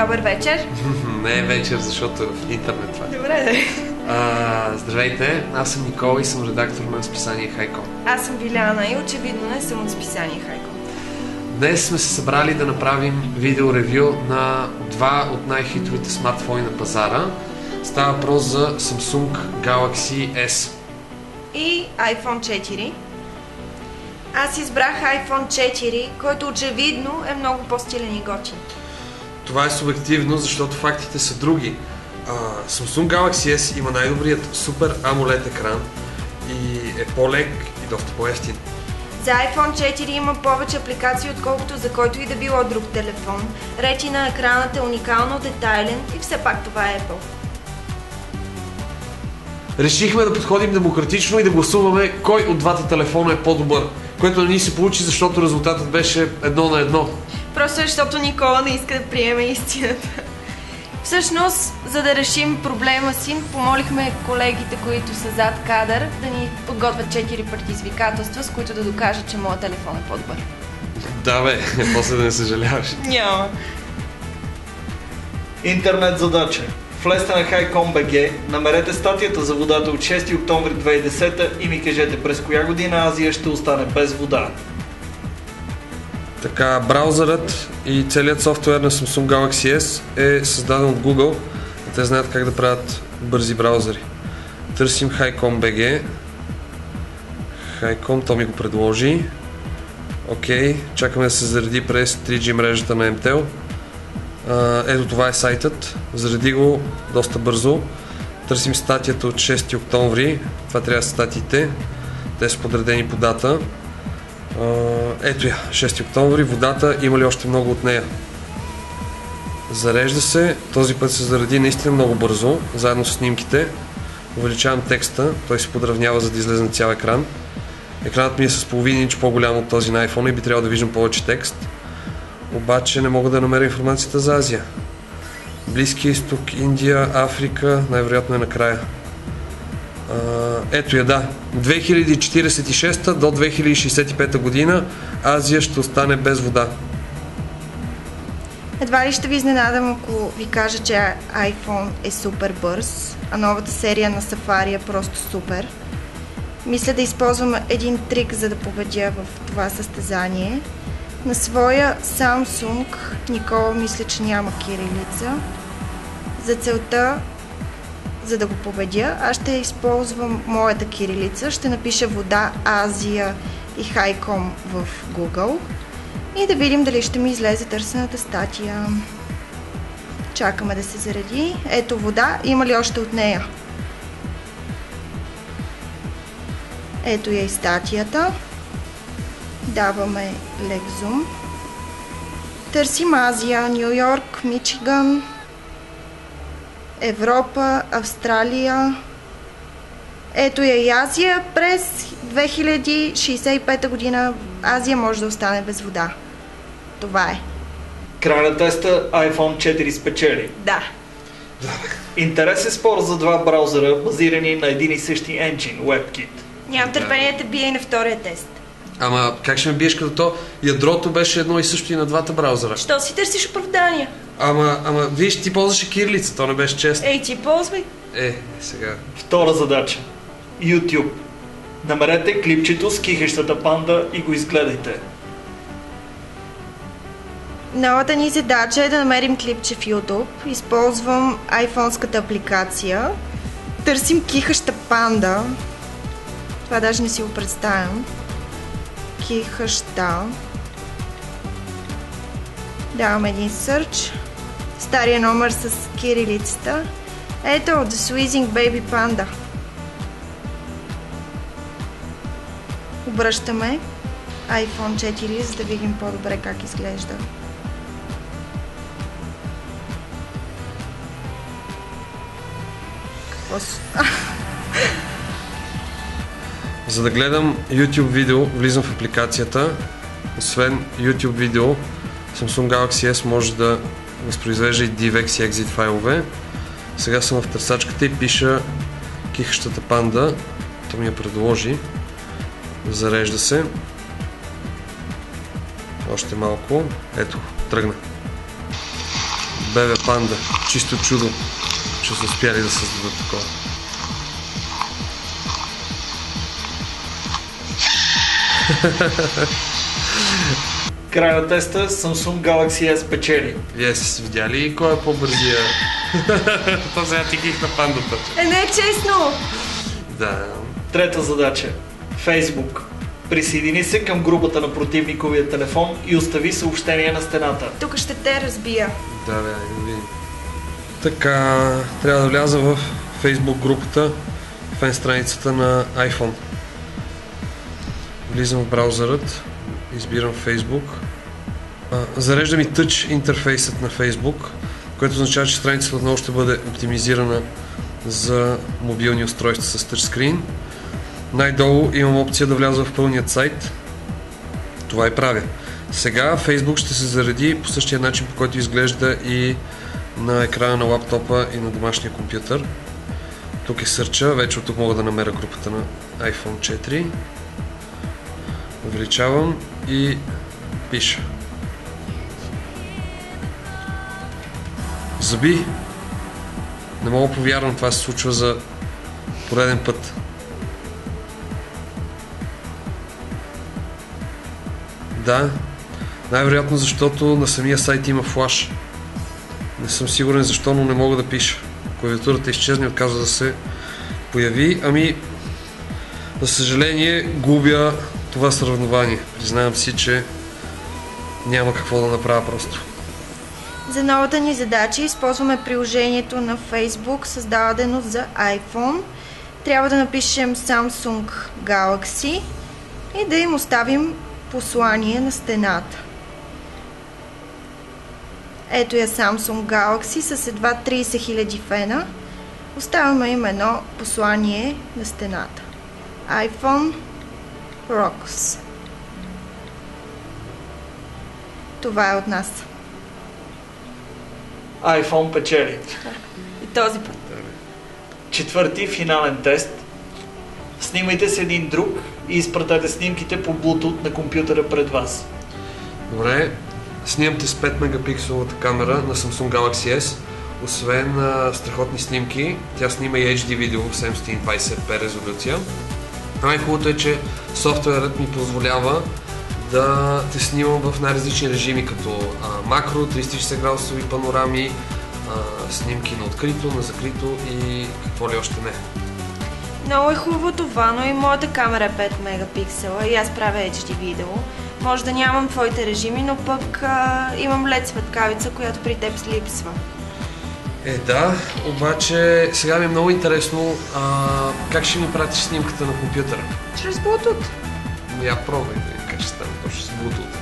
Добър вечер. Не е вечер, защото е в интернет това. Добре, да. Здравейте, аз съм Никола и съм редактор на списание Хайком. Аз съм Виляна и очевидно не съм от списание Хайком. Днес сме се събрали да направим видеоревю на два от най-хитовите смартфони на пазара. Става въпрос за Samsung Galaxy S и iPhone 4. Аз избрах iPhone 4, който очевидно е много по-стилен и готин. Това е субективно, защото фактите са други. Samsung Galaxy S има най-добрият супер AMOLED екран и е по-лек и доста по-евтин. За iPhone 4 има повече апликации, отколкото за който и да било друг телефон. Ретина екранът е уникално детайлен и все пак това е Apple. Решихме да подходим демократично и да гласуваме кой от двата телефона е по-добър, което не ни се получи, защото резултатът беше 1:1. Просто защото Никола не иска да приеме истината. Всъщност, за да решим проблема си, помолихме колегите, които са зад кадър, да ни подготвят 4 предизвикателства, с които да докажат, че моят телефон е по-добър. Да бе, после да не съжаляваш. Няма. Интернет задача. Влезте на Хайком.bg, намерете статията за водата от 6 октомври 2010 и ми кажете през коя година Азия ще остане без вода. Така, браузърът и целият софтуер на Samsung Galaxy S е създаден от Google. Те знаят как да правят бързи браузъри. Търсим Хайком.bg. Хайком, то ми го предложи. Окей, чакаме да се зареди през 3G мрежата на MTEL. Ето това е сайтът. Зареди го доста бързо. Търсим статията от 6 октомври. Това трябва да са статиите. Те са подредени по дата. Ето я, 6 октомври. Водата, има ли още много от нея? Зарежда се. Този път се зареди наистина много бързо. Заедно с снимките. Увеличавам текста. Той се подравнява, за да излезе на цял екран. Екранът ми е с половин инч по-голям от този на iPhone и би трябвало да виждам повече текст. Обаче не мога да намеря информацията за Азия. Близкия изток, Индия, Африка, най-вероятно е накрая. Ето я, да. 2046 до 2065 година Азия ще остане без вода. Едва ли ще ви изненадам, ако ви кажа, че iPhone е супер бърз, а новата серия на Safari е просто супер. Мисля да използвам един трик, за да победя в това състезание. На своя Samsung Никола мисля, че няма кирилица. За целта, за да го победя, аз ще използвам моята кирилица. Ще напиша вода, Азия и Хайком в Google и да видим дали ще ми излезе търсената статия. Чакаме да се зареди. Ето вода. Има ли още от нея? Ето я и статията. Даваме лек зум. Търсим Азия, Ню Йорк, Мичиган, Европа, Австралия. Ето я и Азия. През 2065 година Азия може да остане без вода. Това е. Край на теста iPhone 4 спечели. Да. Интересен спор за два браузъра, базирани на един и същи engine, WebKit. Нямам търпение да бия и на втория тест. Ама как ще ме биеш, като то ядрото беше едно и също и на двата браузъра? Що си търсиш оправдания? Ама виж, ти ползваше кирилица, то не беше честно. Ей, ти ползвай. Сега. Втора задача. YouTube. Намерете клипчето с кихещата панда и го изгледайте. Новата ни задача е да намерим клипче в YouTube. Използвам iPhone-ската апликация. Търсим кихаща панда. Това даже не си го представям. Кихаща. Даваме един search. Стария номер с кирилицата. Ето, The Squeezing Baby Panda. Обръщаме iPhone 4, за да видим по-добре как изглежда. Какво с... За да гледам YouTube видео, влизам в апликацията. Освен YouTube видео, Samsung Galaxy S може да възпроизвежда и DivX и Exit файлове. Сега съм в търсачката и пиша кихащата панда. То ми я предложи. Зарежда се. Още малко. Ето, тръгна. Бебе Панда. Чисто чудо, че са успяли да създадат такова. Край на теста Samsung Galaxy S печели. Yes, видя ли кой е по-бързия? То сега тиких на пандата. Не е честно! Да. Трета задача. Facebook. Присъедини се към групата на противниковия телефон и остави съобщение на стената. Тук ще те разбия. Да, да видим. Така, трябва да вляза в Facebook групата, фен страницата на iPhone. Влизам в браузърът, избирам Facebook. Зарежда ми Touch интерфейсът на Facebook, което означава, че страницата отново ще бъде оптимизирана за мобилни устройства с тъчскрин. Най-долу имам опция да вляза в пълният сайт. Това и правя. Сега Facebook ще се зареди по същия начин, по който изглежда и на екрана на лаптопа и на домашния компютър. Тук е сърча, вече от тук мога да намеря групата на iPhone 4. Увеличавам и пиша. Зъби! Не мога да повярвам, това се случва за пореден път. Да, най-вероятно защото на самия сайт има флаш. Не съм сигурен защо, но не мога да пиша. Клавиатурата изчезне и отказва да се появи. Ами, за съжаление, губя това сравнование. Признавам си, че няма какво да направя просто. За новата ни задача използваме приложението на Facebook, създадено за iPhone. Трябва да напишем Samsung Galaxy и да им оставим послание на стената. Ето я Samsung Galaxy с едва 30 000 фена. Оставяме им едно послание на стената. iPhone Rocks. Това е от нас. iPhone печели. И този път. Четвърти финален тест. Снимайте се един друг и изпратете снимките по Bluetooth на компютъра пред вас. Добре. Снимам с 5 мегапикселовата камера на Samsung Galaxy S. Освен страхотни снимки, тя снима и HD видео в 720p резолюция. Най-хубавото е, че софтуерът ми позволява да те снимам в най-различни режими, като макро, 360 градусови панорами, снимки на открито, на закрито и какво ли още не. Много е хубаво това, но и моята камера е 5 мегапиксела и аз правя HD видео. Може да нямам твоите режими, но пък имам LED светкавица, която при теб липсва. Да, обаче сега ми е много интересно как ще ми пратиш снимката на компютъра? Чрез Bluetooth. Я пробвай да видим как ще стане точно с Bluetooth.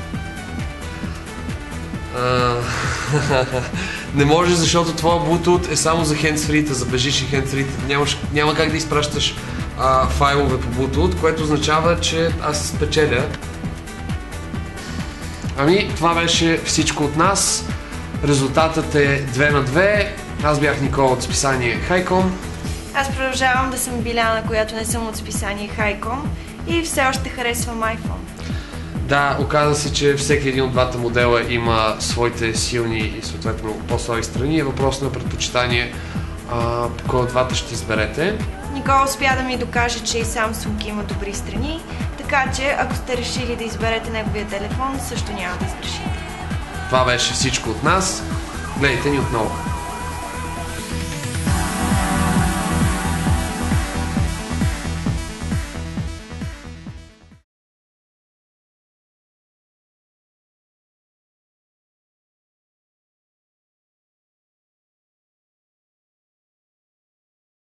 Не може, защото твоя Bluetooth е само за hands-free-та, за бежични hands-free-та. Няма как да изпращаш файлове по Bluetooth, което означава, че аз спечеля. Ами, това беше всичко от нас. Резултатът е 2 на 2. Аз бях Никола от списание Хайком. Аз продължавам да съм Биляна, която не съм от списание Хайком и все още харесвам iPhone. Да, оказа се, че всеки един от двата модела има своите силни и съответно по-слаби страни. Е въпрос на предпочитание по кой от двата ще изберете. Никола успя да ми докаже, че и Samsung има добри страни, така че ако сте решили да изберете неговия телефон, също няма да сгрешите. Това беше всичко от нас. Гледайте ни отново.